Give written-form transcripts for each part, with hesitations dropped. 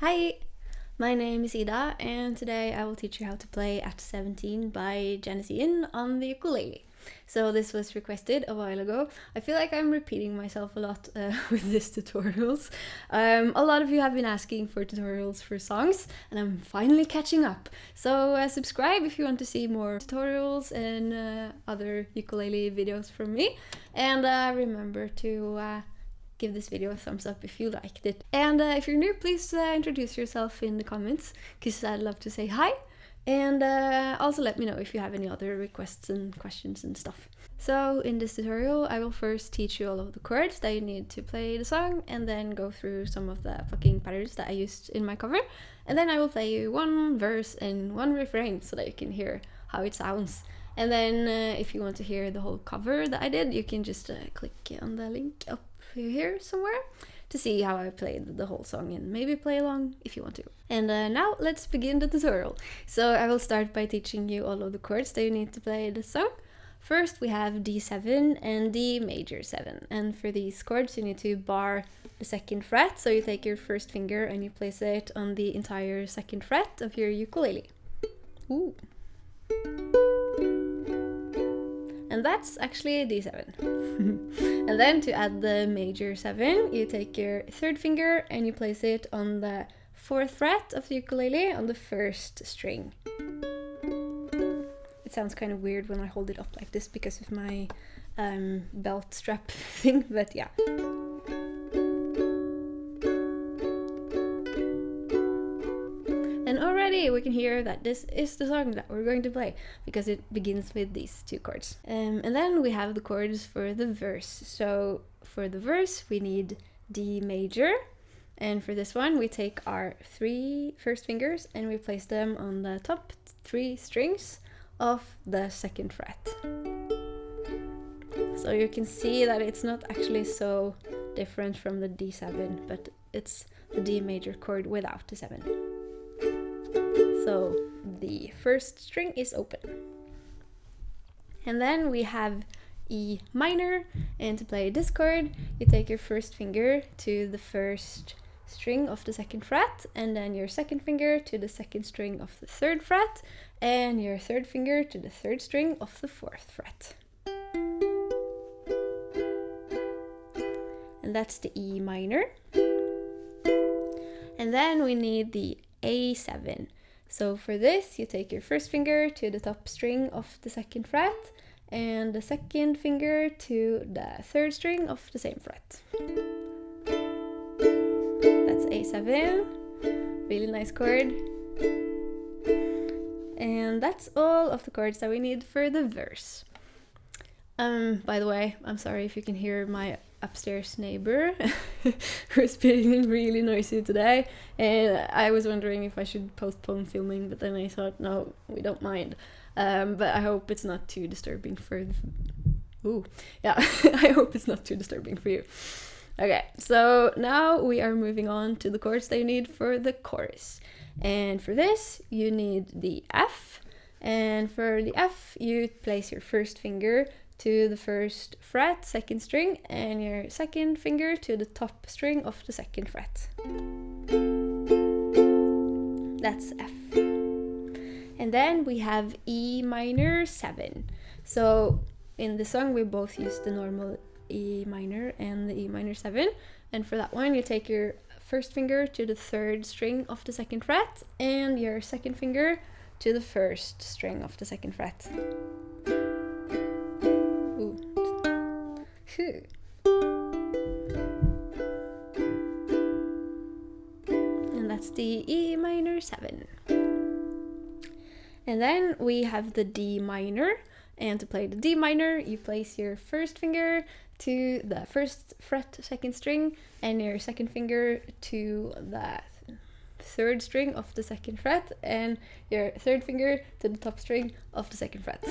Hi, my name is Ida, and today I will teach you how to play At 17 by Janis Ian on the ukulele. So this was requested a while ago. I feel like I'm repeating myself a lot with these tutorials. A lot of you have been asking for tutorials for songs, and I'm finally catching up. So subscribe if you want to see more tutorials and other ukulele videos from me. And remember to give this video a thumbs up if you liked it. And if you're new, please introduce yourself in the comments, because I'd love to say hi. And also let me know if you have any other requests and questions and stuff. So in this tutorial, I will first teach you all of the chords that you need to play the song, and then go through some of the plucking patterns that I used in my cover. And then I will play you one verse and one refrain so that you can hear how it sounds. And then if you want to hear the whole cover that I did, you can just click on the link up here somewhere to see how I played the whole song, and maybe play along if you want to. And now let's begin the tutorial. So I will start by teaching you all of the chords that you need to play the song. First we have D7 and D major 7, and for these chords you need to bar the second fret, so you take your first finger and you place it on the entire second fret of your ukulele. Ooh. And that's actually a D7. And then to add the major 7, you take your third finger and you place it on the fourth fret of the ukulele on the first string. It sounds kind of weird when I hold it up like this because of my belt strap thing, but yeah. And already we can hear that this is the song that we're going to play, because it begins with these two chords. And then we have the chords for the verse. So for the verse we need D major, and for this one we take our three first fingers and we place them on the top three strings of the second fret. So you can see that it's not actually so different from the D7, but it's the D major chord without the 7. So the first string is open. And then we have E minor, and to play this chord you take your first finger to the first string of the second fret, and then your second finger to the second string of the third fret, and your third finger to the third string of the fourth fret. And that's the E minor. And then we need the A7. So for this, you take your first finger to the top string of the second fret, and the second finger to the third string of the same fret. That's A7. Really nice chord. And that's all of the chords that we need for the verse. By the way, I'm sorry if you can hear my upstairs neighbor who's being really noisy today, and I was wondering if I should postpone filming, but then I thought no, we don't mind. But I hope it's not too disturbing for I hope it's not too disturbing for you. Okay, so now we are moving on to the chords that you need for the chorus. And for this you need the F, and for the F you place your first finger to the first fret, second string, and your second finger to the top string of the second fret. That's F. And then we have E minor 7. So in the song we both use the normal E minor and the E minor 7, and for that one you take your first finger to the third string of the second fret, and your second finger to the first string of the second fret. And that's the E minor 7. And then we have the D minor, and to play the D minor you place your first finger to the first fret second string, and your second finger to the third string of the second fret, and your third finger to the top string of the second fret.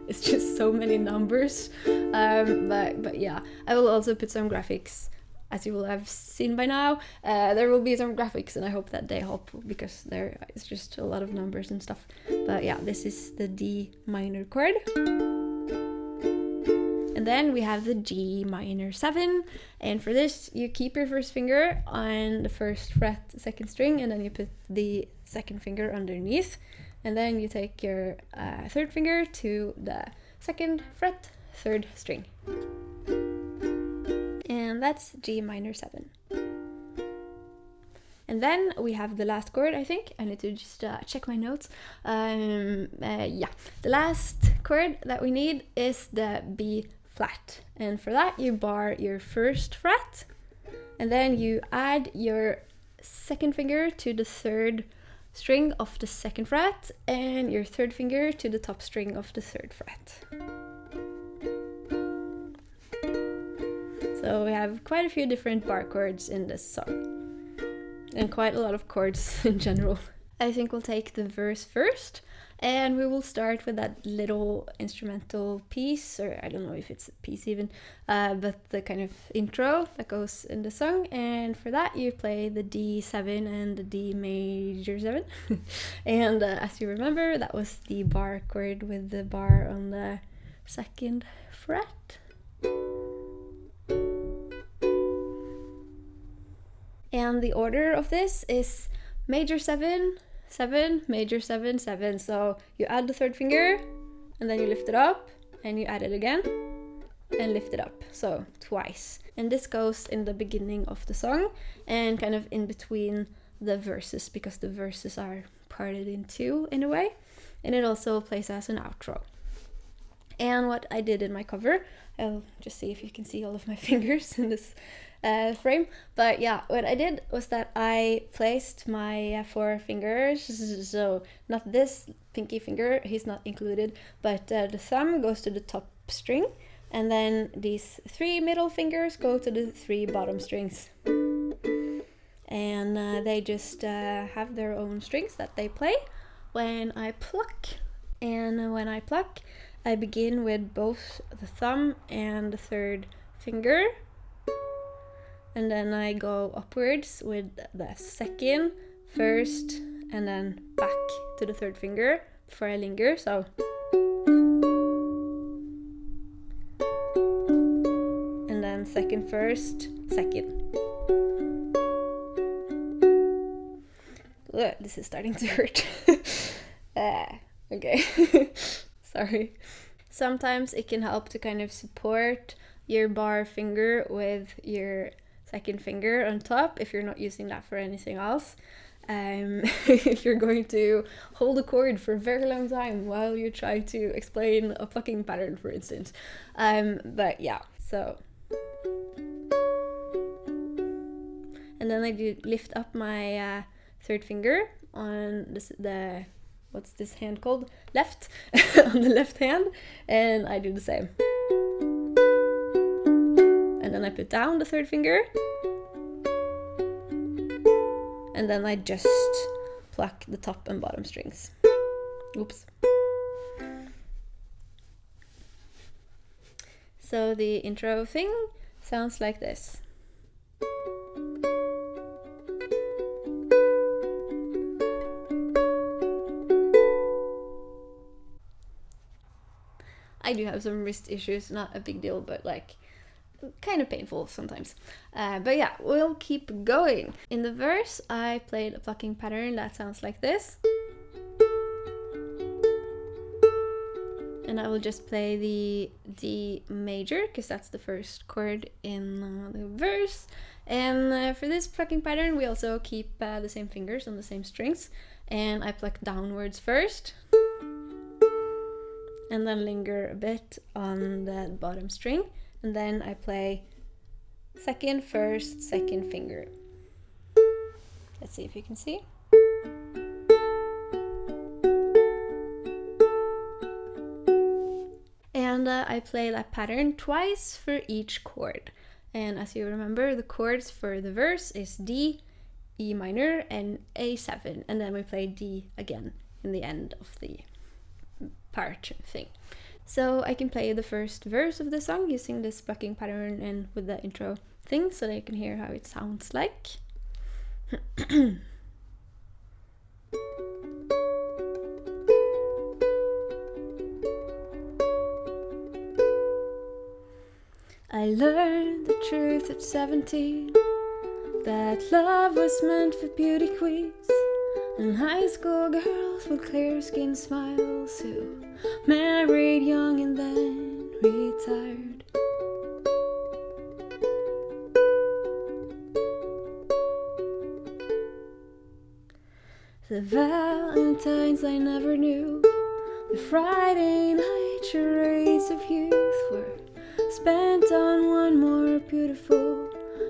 It's just so many numbers, but yeah, I will also put some graphics, as you will have seen by now. There will be some graphics, and I hope that they help, because there is just a lot of numbers and stuff. But yeah, this is the D minor chord. And then we have the G minor 7, and for this you keep your first finger on the first fret, second string, and then you put the second finger underneath, and then you take your third finger to the second fret, third string. And that's G minor 7. And then we have the last chord, I think. I need to just check my notes. Yeah, the last chord that we need is the B flat. And for that, you bar your first fret, and then you add your second finger to the third string of the second fret, and your third finger to the top string of the third fret. So we have quite a few different bar chords in this song, and quite a lot of chords in general. I think we'll take the verse first, and we will start with that little instrumental piece, or I don't know if it's a piece even, but the kind of intro that goes in the song. And for that you play the D7 and the D major 7. And as you remember, that was the bar chord with the bar on the second fret. And the order of this is major 7, 7, major 7, 7. So you add the third finger, and then you lift it up, and you add it again, and lift it up. So twice. And this goes in the beginning of the song, and kind of in between the verses, because the verses are parted in two in a way. And it also plays as an outro. And what I did in my cover, I'll just see if you can see all of my fingers in this frame. But yeah, what I did was that I placed my 4 fingers, so not this pinky finger, he's not included, but the thumb goes to the top string, and then these 3 middle fingers go to the 3 bottom strings. And they just have their own strings that they play when I pluck. And when I pluck, I begin with both the thumb and the third finger, and then I go upwards with the second, first, and then back to the third finger before I linger. So, and then second, first, second. Ugh, this is starting to hurt. Okay. Sorry. Sometimes it can help to kind of support your bar finger with your second finger on top if you're not using that for anything else. If you're going to hold a chord for a very long time while you try to explain a plucking pattern, for instance. But yeah, so. And then I do lift up my third finger on the what's this hand called? Left, on the left hand, and I do the same. And then I put down the third finger, and then I just pluck the top and bottom strings. Oops. So the intro thing sounds like this. I do have some wrist issues, not a big deal, but like kind of painful sometimes. But yeah, we'll keep going. In the verse, I played a plucking pattern that sounds like this. And I will just play the D major, because that's the first chord in the verse. And for this plucking pattern, we also keep the same fingers on the same strings. And I pluck downwards first, and then linger a bit on the bottom string, and then I play second, first, second finger. Let's see if you can see. And I play that pattern twice for each chord. And as you remember, the chords for the verse is D, E minor, and A7, and then we play D again in the end of the part thing. So I can play the first verse of the song using this plucking pattern and with the intro thing, so that you can hear how it sounds like. I learned the truth at 17, that love was meant for beauty queens and high school girls with clear skin smiles who married young and then retired. The Valentines I never knew, the Friday night charades of youth were spent on one more beautiful.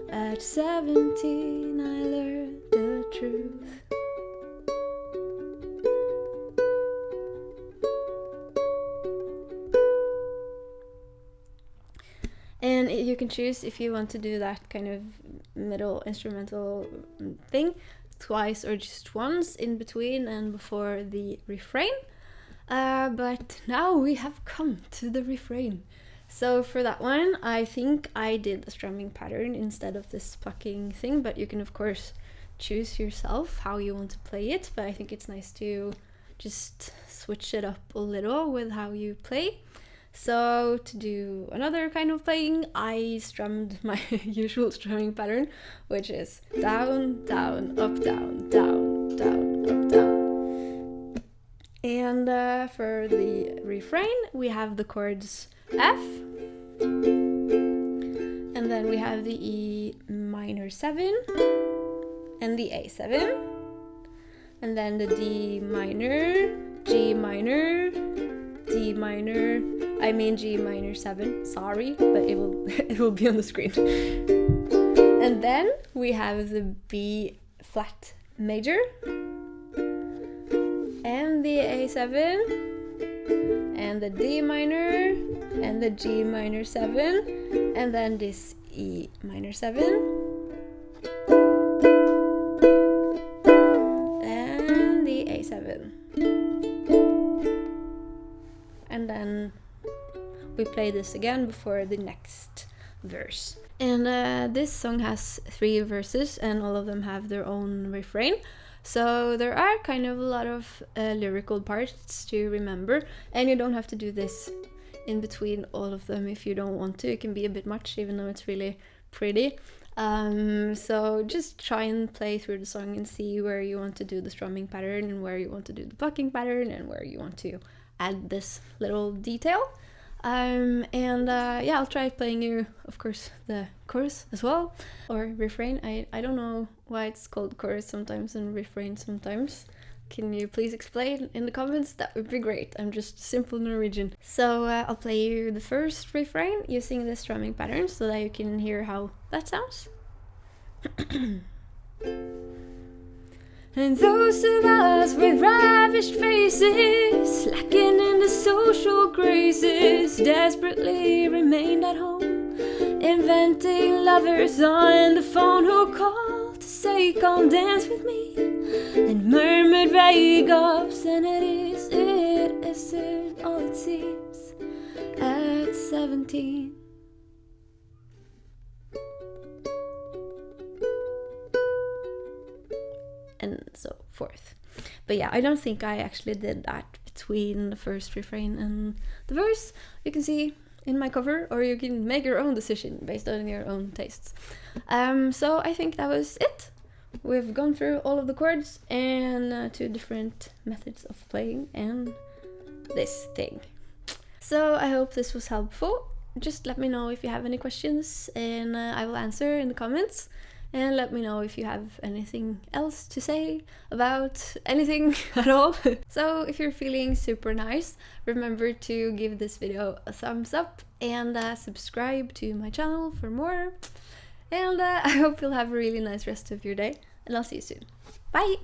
At 17 I learned the truth. And you can choose if you want to do that kind of middle instrumental thing twice or just once in between and before the refrain. But now we have come to the refrain. So for that one, I think I did a strumming pattern instead of this plucking thing, but you can of course choose yourself how you want to play it, but I think it's nice to just switch it up a little with how you play. So to do another kind of playing, I strummed my usual strumming pattern, which is down, down, up, down, down, down, up, down. And for the refrain, we have the chords F, and then we have the E minor 7, and the A7, and then the D minor, G minor, D minor, G minor 7, sorry, but it will be on the screen. And then we have the B flat major, and the A7, and the D minor, and the G minor 7, and then this E minor 7, and the A7. And then we play this again before the next verse. And this song has 3 verses and all of them have their own refrain. So there are kind of a lot of lyrical parts to remember, and you don't have to do this in between all of them if you don't want to. It can be a bit much even though it's really pretty. So just try and play through the song and see where you want to do the strumming pattern and where you want to do the plucking pattern and where you want to add this little detail. Yeah, I'll try playing you, of course, the chorus as well, or refrain. I don't know why it's called chorus sometimes and refrain sometimes. Can you please explain in the comments? That would be great. I'm just simple Norwegian. So I'll play you the first refrain using the strumming pattern so that you can hear how that sounds. And those of us with ravished faces, lacking in the social graces, desperately remained at home, inventing lovers on the phone who called to say come dance with me, and murmured vague ups, and it isn't all it seems at 17. And so forth. But yeah, I don't think I actually did that between the first refrain and the verse. You can see in my cover, or you can make your own decision based on your own tastes. So I think that was it. We've gone through all of the chords and 2 different methods of playing and this thing. So I hope this was helpful. Just let me know if you have any questions and I will answer in the comments. And let me know if you have anything else to say about anything at all. So if you're feeling super nice, remember to give this video a thumbs up and subscribe to my channel for more. And I hope you'll have a really nice rest of your day. And I'll see you soon. Bye!